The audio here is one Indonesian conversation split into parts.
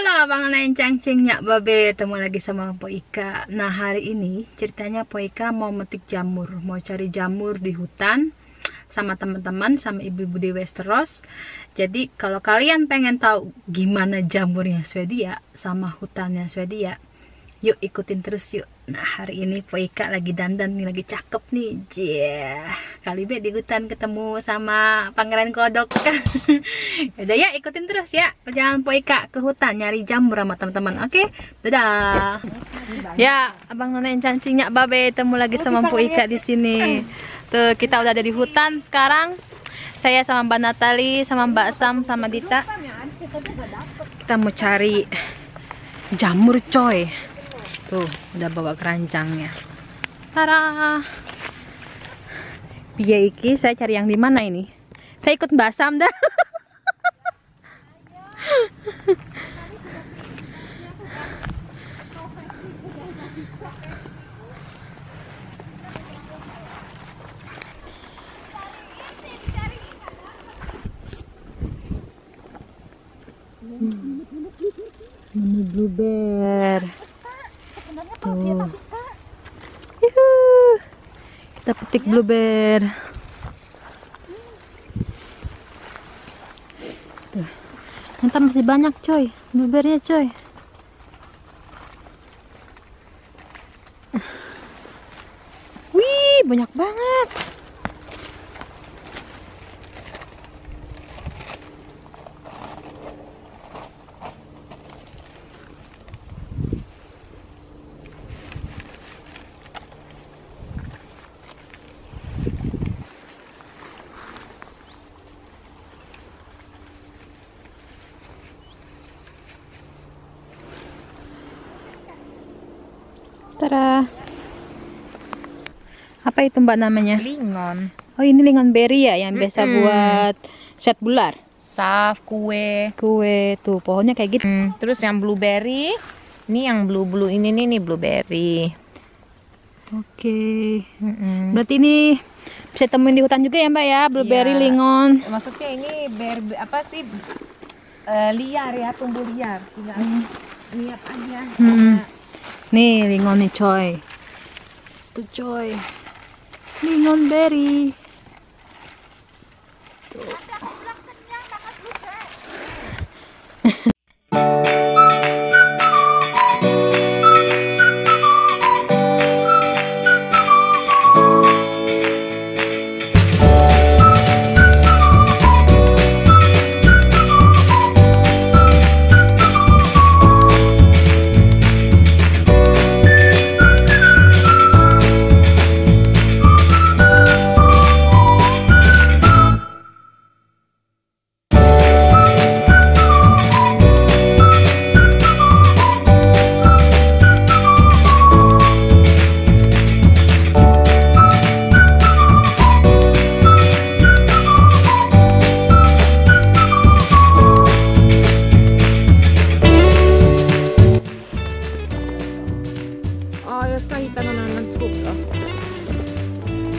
Halo Bang Nain Cangcing Nyak Babe, ketemu lagi sama Po Ika. Nah hari ini ceritanya Po Ika mau metik jamur, mau cari jamur di hutan sama teman-teman, sama ibu-ibu di Westeros. Jadi kalau kalian pengen tahu gimana jamurnya Swedia sama hutannya Swedia, yuk ikutin terus yuk. Nah hari ini Po Ika lagi dandan nih, lagi cakep nih. Kali be di hutan ketemu sama Pangeran Kodok. Udah ya, ikutin terus ya perjalanan Po Ika ke hutan nyari jamur sama teman-teman. Oke, dadah. Ya, Abang Nona Cangcing Nyak Babe ketemu lagi sama Po Ika di sini. Tuh kita udah ada di hutan sekarang. Saya sama Mbak Natali, sama Mbak Sam, sama Dita. Kita mau cari jamur coy. Tuh, udah bawa keranjangnya. Tara. Piye iki, saya cari yang di mana ini? Saya ikut Mbak Sam dah. Ini blueberry. Tuh. Yuhu. Kita petik blueberry. Tuh. Ternyata masih banyak coy, blueberry-nya coy. Wih, banyak banget. Tara. Apa itu Mbak namanya? Lingon. Oh ini lingon berry ya, yang biasa buat set bular. Saf, kue. Kue tuh pohonnya kayak gitu. Terus yang blueberry. Ini yang blue ini nih blueberry. Oke. Berarti ini bisa temuin di hutan juga ya Mbak ya, blueberry, Iya. lingon. Maksudnya ini apa sih? Liar ya, tumbuh liar. Tinggal lihat aja. Nih lingon nih coy. Tuh coy. Lingon berry. Tuh.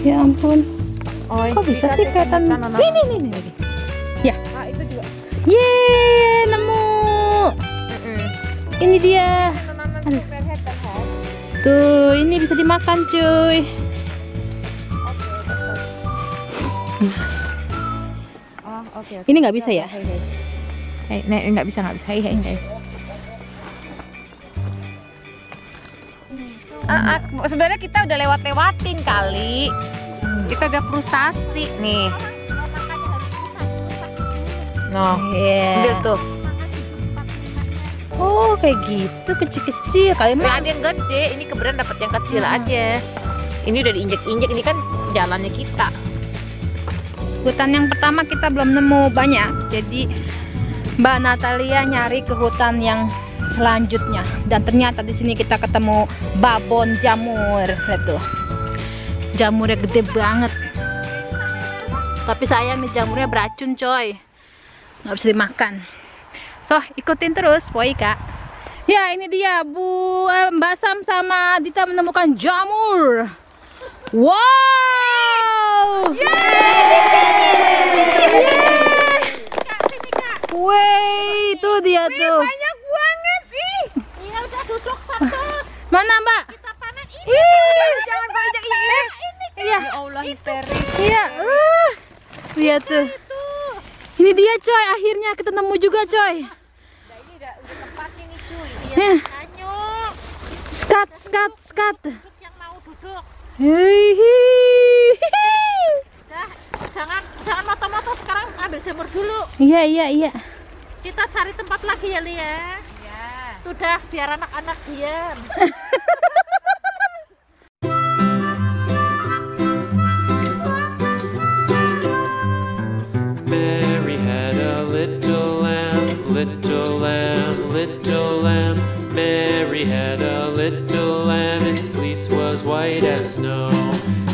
Ya ampun. Kok bisa sih kelihatan? Nih. Ya. Ah, itu juga. Yeay, nemu. Ini dia. Tuh, ini bisa dimakan, cuy. Oke. Ini nggak bisa ya? Nggak bisa. Hai. Sebenarnya kita udah lewatin kali. Kita udah frustasi nih. Noh, ambil tuh. Oh, kayak gitu, kecil-kecil. Kali mah Ada yang gede, ini kebetulan dapat yang kecil aja. Ini udah diinjek-injek, ini kan jalannya kita. hutan yang pertama kita belum nemu banyak. Jadi Mbak Natalia nyari ke hutan yang selanjutnya. Dan ternyata di sini kita ketemu babon jamur. Lihat tuh. Jamurnya gede banget. Tapi sayang nih jamurnya beracun coy. Nggak bisa dimakan. So ikutin terus Po Ika. Ya ini dia Mbak Sam sama Dita menemukan jamur. Wow. Yeay. Wih itu dia tuh. Banyak banget. dia tuh. Ini dia coy, akhirnya ketemu juga coy. Nah, ini udah tempatnya nih cuy. Iya, anyuk. Skat. Yang mau duduk. Hihihi. Jangan moto-moto, sekarang ambil jamur dulu. Iya. Kita cari tempat lagi ya, Lia. Iya. Sudah, biar anak-anak diam. Mary had a little lamb, little lamb, little lamb. Mary had a little lamb, its fleece was white as snow.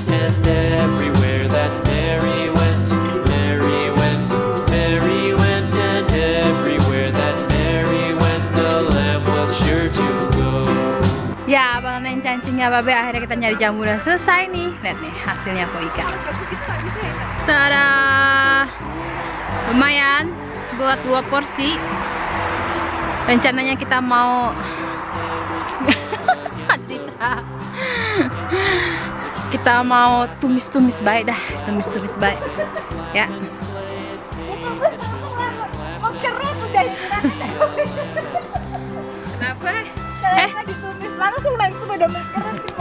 And everywhere that Mary went, Mary went, Mary went. And everywhere that Mary went, the lamb was sure to go. Ya, panen cancingnya Babe, akhirnya kita nyari jamur udah selesai nih. Lihat nih hasilnya po ikan. Tada! Lumayan buat 2 porsi. Rencananya kita mau kita mau tumis-tumis baik dah, tumis-tumis baik. Ya. Oh, keren udah ini. Kenapa? Ditumis langsung udah keren sih.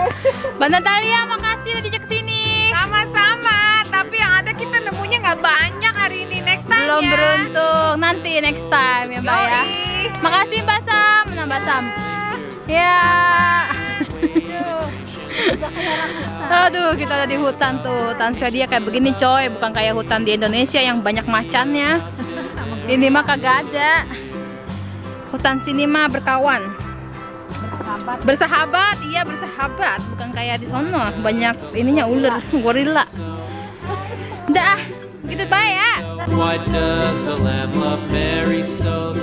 Mbak Natalia, makasih udah dijak sini. Sama-sama, tapi yang ada kita nemunya nggak banyak hari ini. Next time Belum ya. beruntung, nanti next time ya Mbak ya. Yoi. Makasih Mbak Sam, Mbak Sam. Ya. Aduh, kita ada di hutan tuh. Hutan Swedia kayak begini coy, bukan kayak hutan di Indonesia yang banyak macannya. Ini mah kagak ada. Hutan sini mah berkawan. Bersahabat, iya bersahabat, bukan kayak di sono banyak ininya ular, gorila. Dah, gitu baik ya. Why does the lamb love Mary so?